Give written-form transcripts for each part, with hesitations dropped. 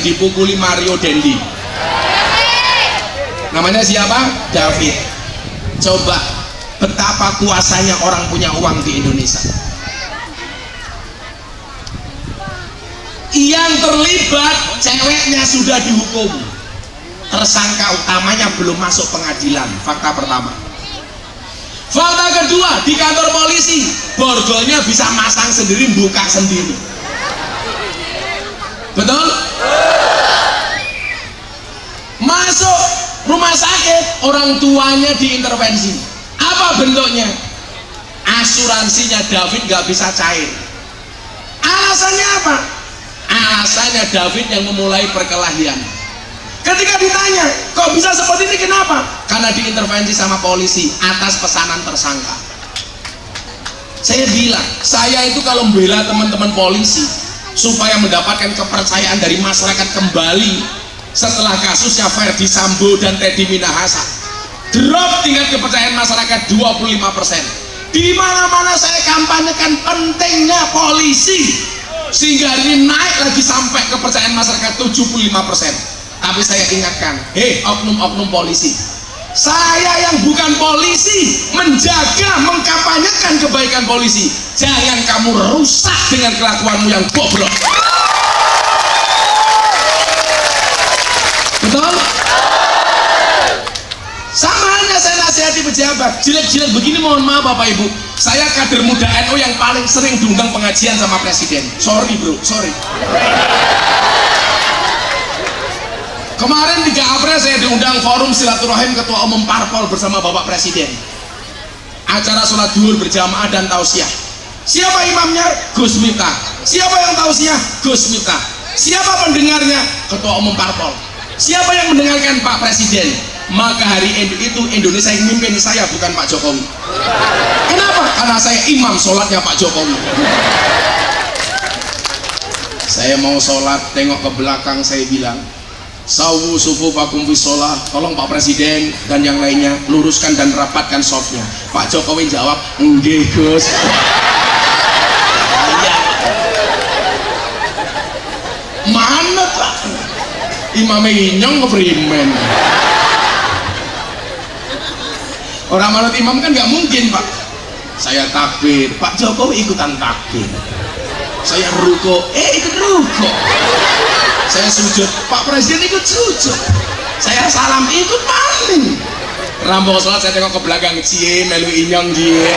dipukuli Mario Dendi. Namanya siapa? David. Coba betapa kuasanya orang punya uang di Indonesia. Yang terlibat ceweknya sudah dihukum, tersangka utamanya belum masuk pengadilan. Fakta pertama. Fakta kedua, di kantor polisi borgolnya bisa masang sendiri, buka sendiri. Betul? Masuk rumah sakit, orang tuanya diintervensi. Apa bentuknya? Asuransinya David gak bisa cair. Alasannya apa? Alasannya David yang memulai perkelahian. Ketika ditanya, kok bisa seperti ini, kenapa? Karena diintervensi sama polisi atas pesanan tersangka. Saya bilang, saya itu kalau membela teman-teman polisi supaya mendapatkan kepercayaan dari masyarakat kembali setelah kasusnya Ferdy Sambo dan Teddy Minahasa, drop tingkat kepercayaan masyarakat 25%. Di mana-mana saya kampanyekan pentingnya polisi, sehingga hari ini naik lagi sampai kepercayaan masyarakat 75%. Tapi saya ingatkan, hei oknum-oknum polisi, saya yang bukan polisi menjaga, mengkampanyekan kebaikan polisi. Jangan kamu rusak dengan kelakuanmu yang goblok. Betul? Sama halnya saya nasihati pejabat, jelek-jelek begini mohon maaf Bapak Ibu, saya kader muda NU yang paling sering diundang pengajian sama presiden. Sorry bro, sorry. Kemarin 3 April saya diundang forum silaturahim ketua umum parpol bersama Bapak Presiden. Acara sholat duhur berjamaah dan tausiah. Siapa imamnya? Gus Miftah. Siapa yang tausiah? Gus Miftah. Siapa pendengarnya? Ketua umum parpol. Siapa yang mendengarkan? Pak Presiden. Maka hari itu Indonesia yang mimpin saya, bukan Pak Jokowi. Kenapa? Karena saya imam sholatnya Pak Jokowi. Saya mau sholat, tengok ke belakang, saya bilang, sawu sufufakum fi sholah, tolong Pak Presiden dan yang lainnya luruskan dan rapatkan softnya. Pak Jokowi jawab, nggih Gus. Mana Pak? Imam inyong keprimen. Orang manut imam kan nggak mungkin Pak. Saya takbir, Pak Jokowi ikutan takbir. Saya ruko, ikut ruko. Saya sujud, Pak Presiden ikut sujud. Saya salam, ikut paling. Rampung sholat saya tengok ke belakang, cie melu inyong cie.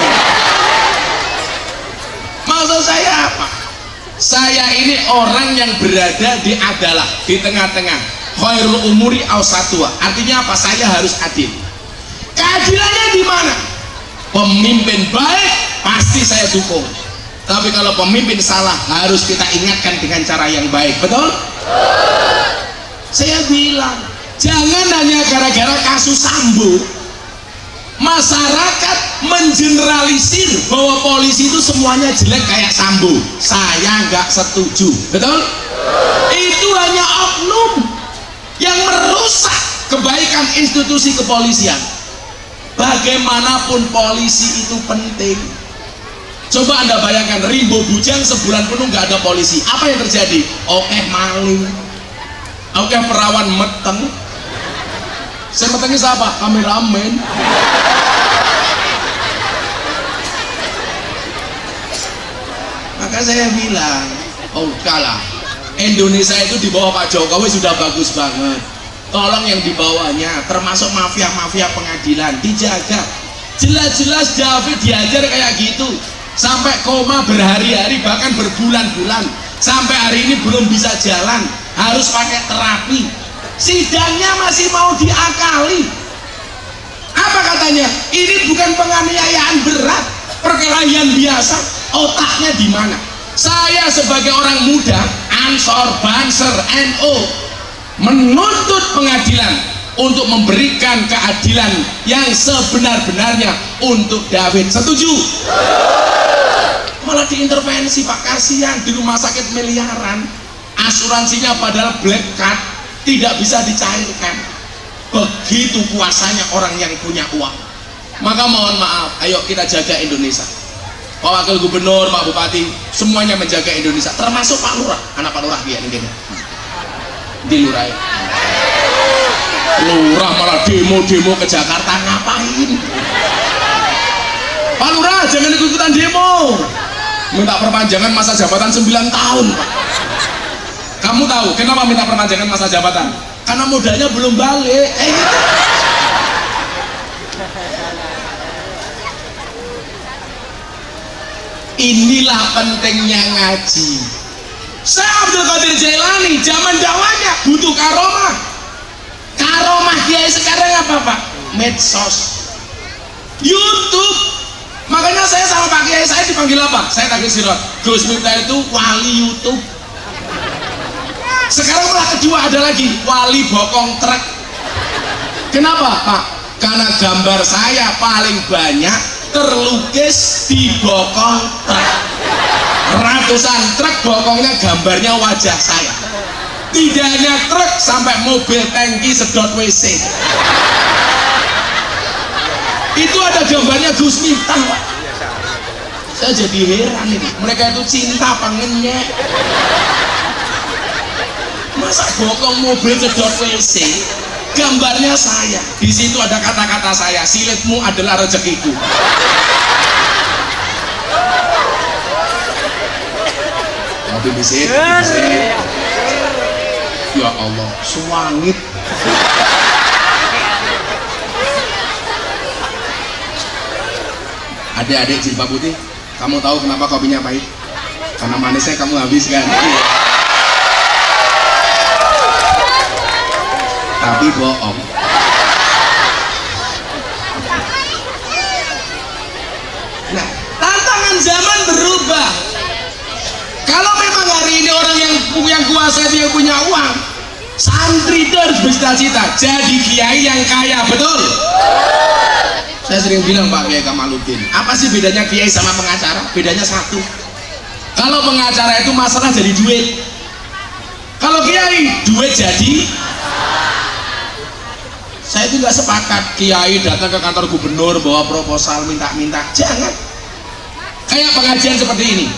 Maksud saya apa? Saya ini orang yang berada di adalah di tengah-tengah. Khairul umuri awsatuha. Artinya apa? Saya harus adil. Keadilannya di mana? Pemimpin baik pasti saya dukung. Tapi kalau pemimpin salah harus kita ingatkan dengan cara yang baik. Betul? Saya bilang, jangan hanya gara-gara kasus Sambo masyarakat mengeneralisir bahwa polisi itu semuanya jelek kayak Sambo. Saya nggak setuju. Betul? Itu hanya oknum yang merusak kebaikan institusi kepolisian. Bagaimanapun polisi itu penting. Coba Anda bayangkan, Rimbo Bujang sebulan penuh nggak ada polisi, apa yang terjadi? Oke maling, oke perawan meteng. Saya metengnya siapa? Kameramen. Maka saya bilang, oh kalah. Indonesia itu di bawah Pak Jokowi sudah bagus banget. Tolong yang di bawahnya, termasuk mafia-mafia pengadilan, dijaga. Jelas-jelas David diajar kayak gitu, sampai koma berhari-hari bahkan berbulan-bulan, sampai hari ini belum bisa jalan, harus pakai terapi. Sidangnya masih mau diakali. Apa katanya? Ini bukan penganiayaan berat, perkelahian biasa. Otaknya di mana? Saya sebagai orang muda, Ansor, Banser, NU, menuntut pengadilan untuk memberikan keadilan yang sebenar-benarnya untuk David. Setuju? Malah diintervensi Pak, kasihan, di rumah sakit miliaran, asuransinya padahal black card, tidak bisa dicairkan. Begitu kuasanya orang yang punya uang. Maka mohon maaf, ayo kita jaga Indonesia. Pak Wakil Gubernur, Pak Bupati, semuanya menjaga Indonesia, termasuk Pak Lurah, anak Pak Lurah dia ini. di Lurah. Lurah malah demo-demo ke Jakarta, ngapain? Pak Lurah, jangan ikut-ikutan demo, minta perpanjangan masa jabatan 9 tahun, Pak. Kamu tahu kenapa minta perpanjangan masa jabatan? Karena modalnya belum balik. Gitu. Inilah pentingnya ngaji. Saya Abdul Qadir Jailani, zaman dakwahnya butuh karomah. Karomah kiai sekarang apa, Pak? Medsos, YouTube. Makanya saya sama Pak Kiai saya dipanggil apa? Saya tagih sirot. Gus Miftah itu wali YouTube. Sekarang malah kedua ada lagi wali bokong truk. Kenapa, Pak? Karena gambar saya paling banyak terlukis di bokong truk. Ratusan truk bokongnya gambarnya wajah saya. Tidak hanya truk, sampai mobil tangki sedot WC. Itu ada gambarnya Gus Miftah, Pak. Saya jadi heran ini. Mereka itu cinta pengennya. Masa bokong mobil sedot WC, gambarnya saya. Di situ ada kata-kata saya, silitmu adalah rezekiku. Tapi bisa. Ya Allah, suwangit. Adik-adik jilbab putih, kamu tahu kenapa kopinya pahit? Karena manisnya kamu habiskan. Tapi bohong. Nah, tantangan zaman berubah. Kalau memang hari ini orang yang kuasa itu yang punya uang, santri itu harus bercita-cita jadi kiai yang kaya, betul? Saya sering bilang Pak Kiai Kamaluddin, apa sih bedanya kiai sama pengacara? Bedanya satu, kalau pengacara itu masalah jadi duit, kalau kiai duit jadi. Saya itu nggak sepakat kiai datang ke kantor gubernur bawa proposal minta-minta, jangan. Kayak pengajian seperti ini,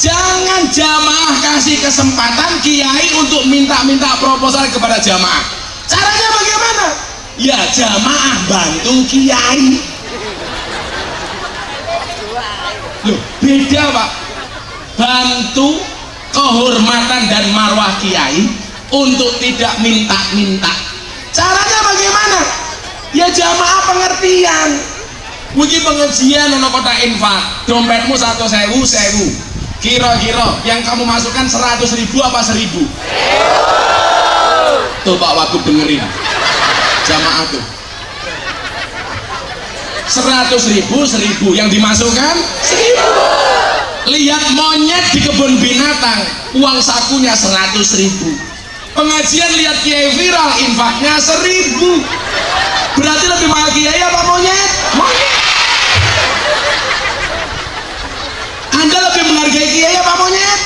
jangan jamaah kasih kesempatan kiai untuk minta-minta proposal kepada jamaah. Caranya bagaimana? Ya jamaah bantu kiai. Loh, beda, Pak. Bantu kehormatan dan marwah kiai untuk tidak minta-minta. Caranya bagaimana? Ya jamaah pengertian. Mungkin pengajian ono kota infak, dompetmu 1.000, 1.000. Kira-kira yang kamu masukkan 100.000 apa 1.000? Tuh Pak Wagub dengerin. Jamaah tuh 100.000, 1.000 yang dimasukkan 1.000. Lihat monyet di kebun binatang, uang sakunya 100.000. Pengajian lihat kiai viral, infaknya 1.000. Berarti lebih mahal kiai apa monyet? Monyet. Anda lebih menghargai kiai apa monyet?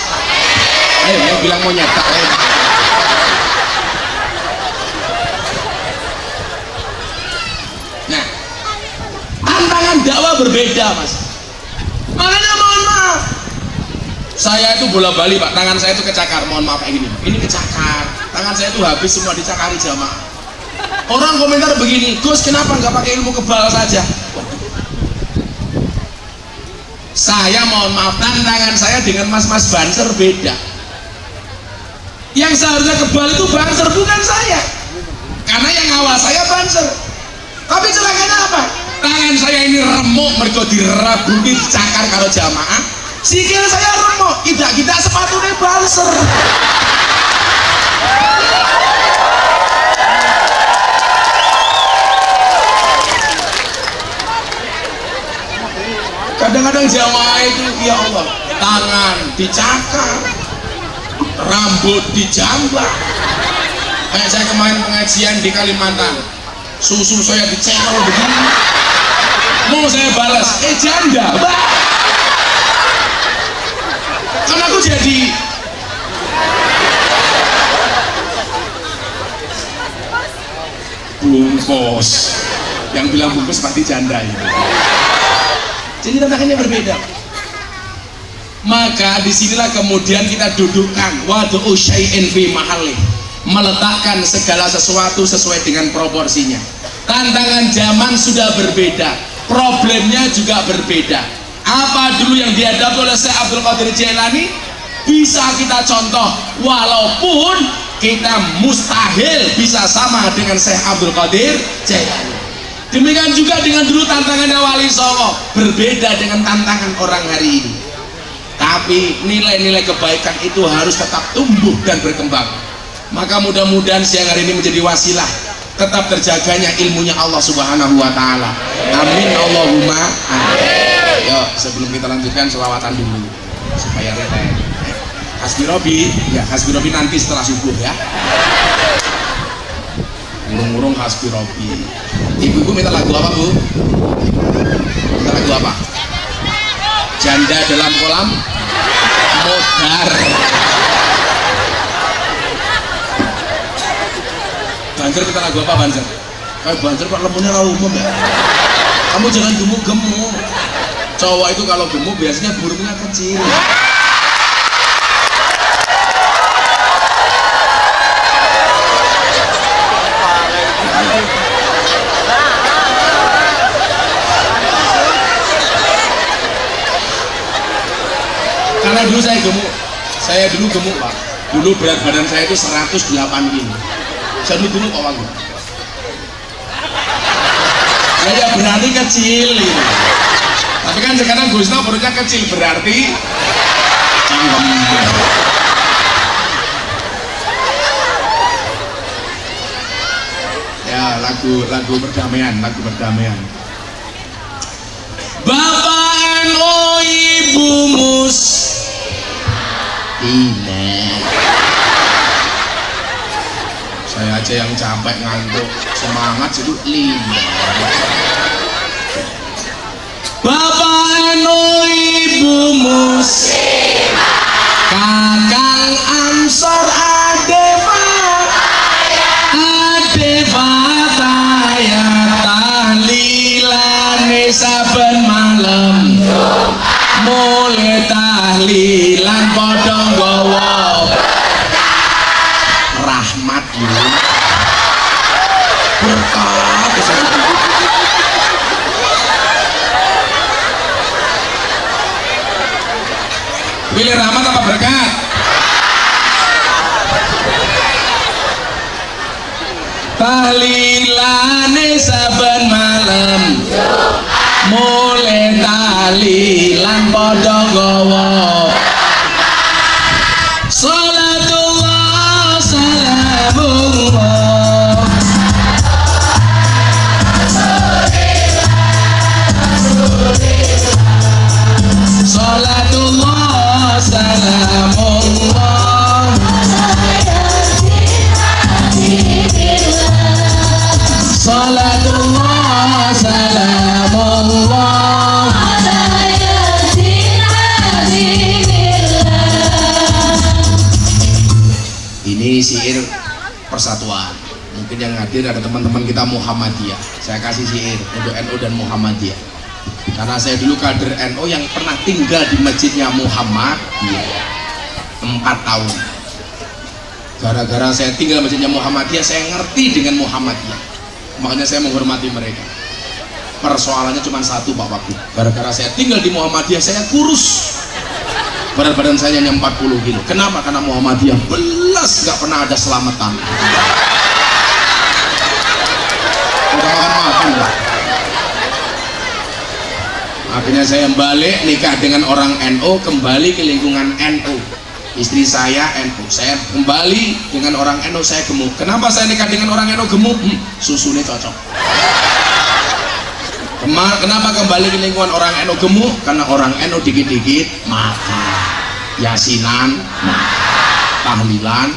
Ayo, mau bilang monyet tak? Nah, tantangan dakwah berbeda, Mas. Makanya mohon maaf, saya itu bola bali, Pak. Tangan saya itu kecakar, mohon maaf kayak gini. Ini kecakar, tangan saya itu habis semua dicakari jamaah. Orang komentar begini, Gus kenapa nggak pakai ilmu kebal saja? Saya mohon maaf, tantangan saya dengan mas-mas banser beda. Yang seharusnya kebal itu banser, bukan saya. Karena yang awal saya banser. Tapi celakanya apa? Tangan saya ini remuk mergo dirabuki dicakar karo jamaah. Sikil saya remuk, kita sepatunya banser. Kadang-kadang jamaah itu, ya Allah, tangan dicakar, rambut dijambak. Kayak saya kemarin pengajian di Kalimantan, susu saya dicerol begini. Mau saya balas, janda, kan aku jadi bungkus. Yang bilang bungkus pasti janda itu. Jadi tantangannya berbeda. Maka disinilah kemudian kita dudukkan wadu'u syai'in fi mahalli. meletakkan segala sesuatu sesuai dengan proporsinya. Tantangan zaman sudah berbeda, problemnya juga berbeda. Apa dulu yang dihadapi oleh Syekh Abdul Qadir Jailani bisa kita contoh, walaupun kita mustahil bisa sama dengan Syekh Abdul Qadir Jailani. Demikian juga dengan dulu tantangannya Wali Songo, berbeda dengan tantangan orang hari ini. Tapi nilai-nilai kebaikan itu harus tetap tumbuh dan berkembang. Maka mudah-mudahan siang hari ini menjadi wasilah tetap terjaganya ilmunya Allah Subhanahu wa Ta'ala. Amin Allahumma amin. Yuk, sebelum kita lanjutkan selawatan dulu supaya relate. Hasbi Robi, ya Hasbi Robi nanti setelah subuh ya. Urung-urung Hasbi Robi. Ibu-ibu minta lagu apa, Bu? Minta lagu apa? Janda dalam kolam modar. Banser minta lagu apa, Banser? Kayak Banser kok lemunnya rawa umum ya? Kamu jangan gemuk-gemuk. Cowok itu kalau gemuk biasanya burungnya kecil. Karena dulu saya dulu gemuk Pak. Dulu berat badan saya itu 108 kilo. Saya dulu gemuk Pak Wanggu. Saya berarti kecil gitu. Tapi kan sekarang Gusno perutnya kecil berarti cangkem. Ya lagu perdamaian, lagu perdamaian. Bapak NU Ibu Mus Dina. Saya aja yang capek ngantuk, semangat itu 5. Bapak NU Ibu Mus Kakang Ansor Adeva Taya tahlilane saben malam mulai tahlilan padha nggawa rahmat yo berkah pilih rahmat apa berkat? Tahlilane saben malam mulai tahlilan padha nggawa salatullah salamullah salatullah salamullah salatullah salamullah. Ini syair persatuan. Mungkin yang hadir ada teman-teman kita Muhammadiyah. Saya kasih syair untuk NU dan Muhammadiyah. Karena saya dulu kader NU yang pernah tinggal di masjidnya Muhammadiyah 4 tahun. Gara-gara saya tinggal di masjidnya Muhammadiyah, saya ngerti dengan Muhammadiyah. Makanya saya menghormati mereka. Persoalannya cuma satu Pak Wagub. Gara-gara saya tinggal di Muhammadiyah, saya kurus. Berat badan saya hanya 40 kilo. Kenapa? Karena Muhammadiyah belas gak pernah ada selamatan. Udah makan Pak. Akhirnya saya balik nikah dengan orang NU, kembali ke lingkungan NU. Istri saya NU, saya kembali dengan orang NU, saya gemuk. Kenapa saya nikah dengan orang NU gemuk? Susunya cocok. Kenapa kembali ke lingkungan orang NU gemuk? Karena orang NU dikit-dikit makan, yasinan, tahlilan,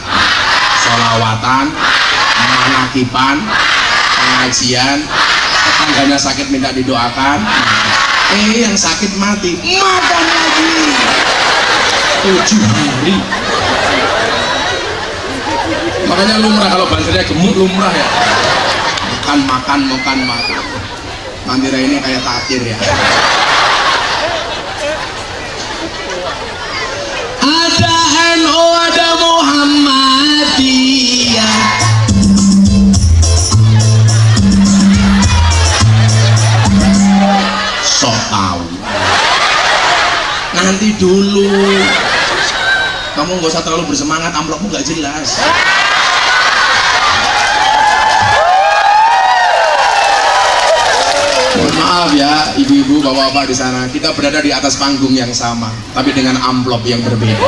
sholawatan, manakiban, pengajian, tetangganya sakit minta didoakan. Yang sakit mati, makan lagi 7 hari. Makanya lumrah kalau bansernya gemuk lumrah ya. Makan. Mandira ini kayak takdir ya. Ada NU, ada Muhammadiyah. Nanti dulu. Kamu nggak usah terlalu bersemangat, amplopmu nggak jelas. Mohon maaf ya, ibu-ibu, bapak-bapak di sana. Kita berada di atas panggung yang sama, tapi dengan amplop yang berbeda.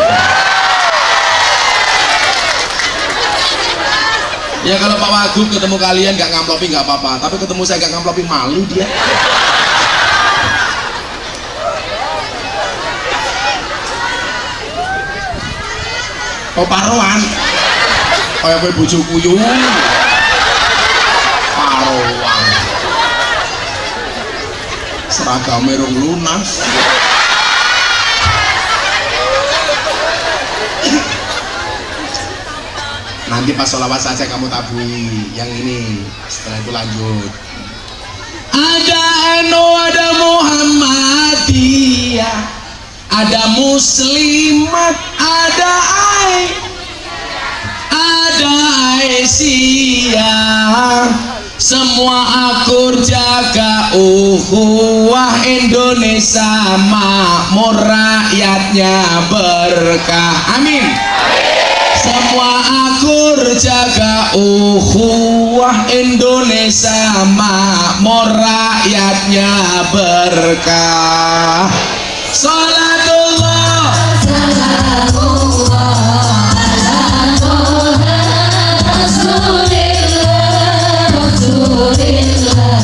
Ya kalau Pak Wagub ketemu kalian nggak ngamplopi nggak apa-apa, tapi ketemu saya nggak ngamplopi, malu dia. Oh paruan, kayak gue bujuk kuyung, paruan, seragam merung lunas. Nanti pas sholawat saja kamu tabui yang ini, setelah itu lanjut. Ada NU, ada Muhammadiyah, ada Muslimat, ada Aisyah, semua akur jaga ukhuwah Indonesia makmur, rakyatnya berkah, amin. Semua akur jaga ukhuwah Indonesia makmur, rakyatnya berkah. Salatullah salamullah ala toha rasulillah rasulillah.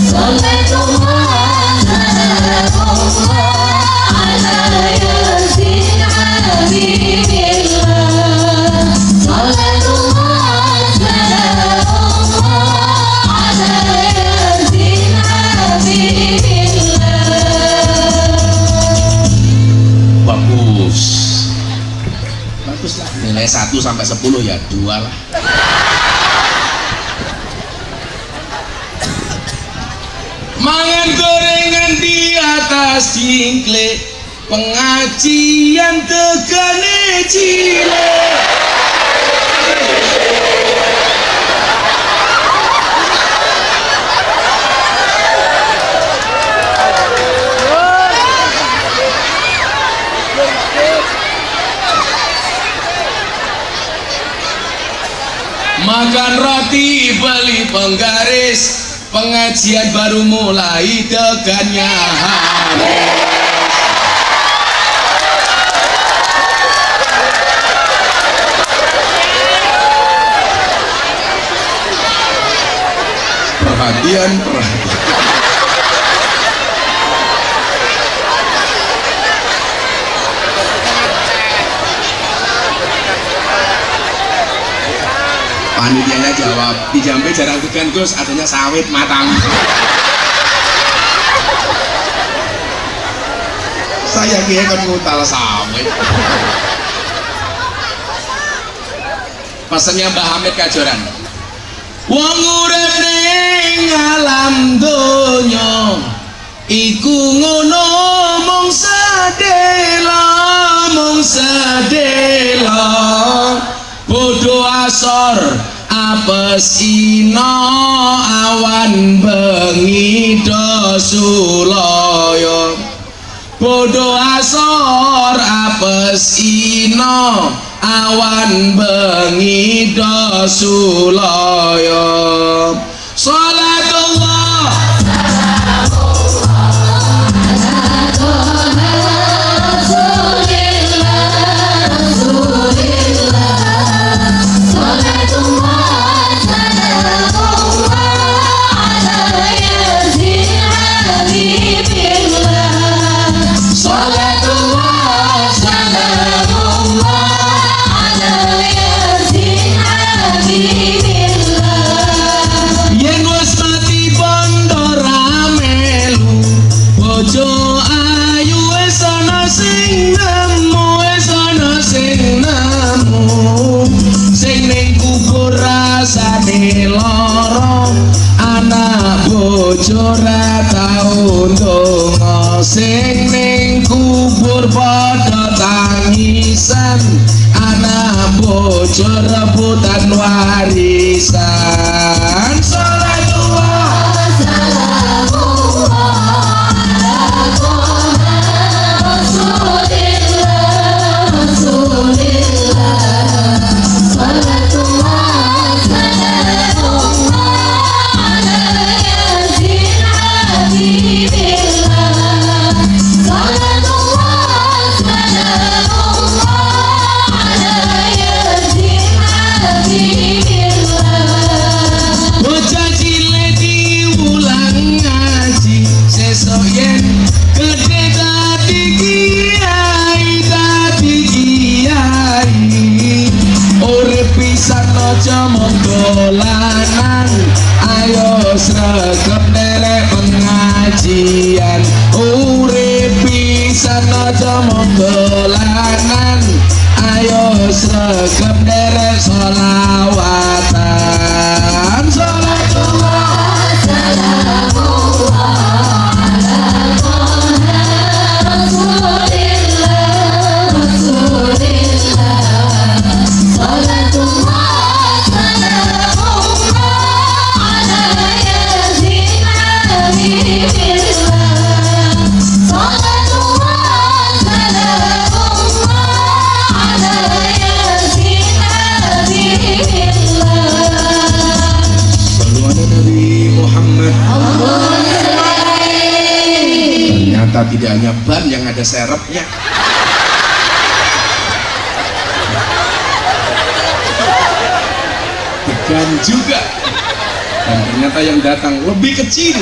Salatullah salamullah ala yasin habibillah. Salatullah salamullah ala yasin habibillah. Bagus lah, nilai 1 sampai 10 ya 2 lah. Mangan gorengan di atas jingkle, pengajian tegane cilik. Makan roti beli penggaris, pengajian baru mulai tegannya hari. Perhatian. Panitianya jawab, di Jambi jarang tegan Gus, adanya sawit matang. Saya kira kan ngutal sawit. Pesannya Mbah Hamid Kajoran. Wong urip ning alam donya iku ngono mung sedela, mung sedela. Bodo asor apes ina awan bengi do sulaya. Bodo asor apes ina awan bengi do sulaya. Salatullah bojo ra tau ndonga, sing ning kubur padha tangisan, anak bojo rebutan warisan. Salatullah salamullah ala toha dolanan ayo sregep derek sholawatan sholatullah salamullah ala Rasulillah sholatullah salamullah ala yasin habibillah sholatullah salamullah ala yasin habibillah. Sallu ala Nabi Muhammad. Ternyata tidak hanya ban yang ada serepnya. Degan juga. Dan ternyata yang datang lebih kecil.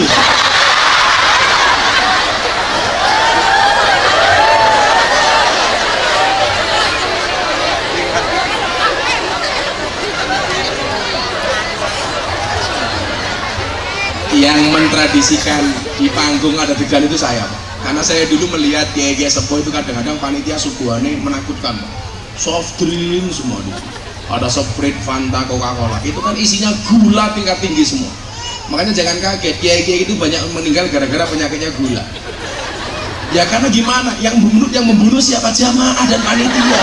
Yang mentradisikan di panggung ada degan itu saya, Pak. Karena saya dulu melihat kiai-kiai sepuh itu kadang-kadang panitia suguhannya menakutkan, Pak. Soft drink semua itu. Ada Sprite, Fanta, Coca-Cola. Itu kan isinya gula tingkat tinggi semua. Makanya jangan kaget, kiai-kiai itu banyak meninggal gara-gara penyakitnya gula. Ya karena gimana? Yang membunuh siapa? Jamaah dan panitia.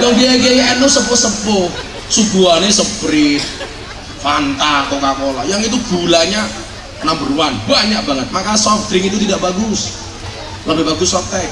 Yang kiai-kiai NU sepuh-sepuh, suguhannya Sprite, Fanta, Coca-Cola, yang itu gulanya number one, banyak banget. Maka soft drink itu tidak bagus, lebih bagus softtek.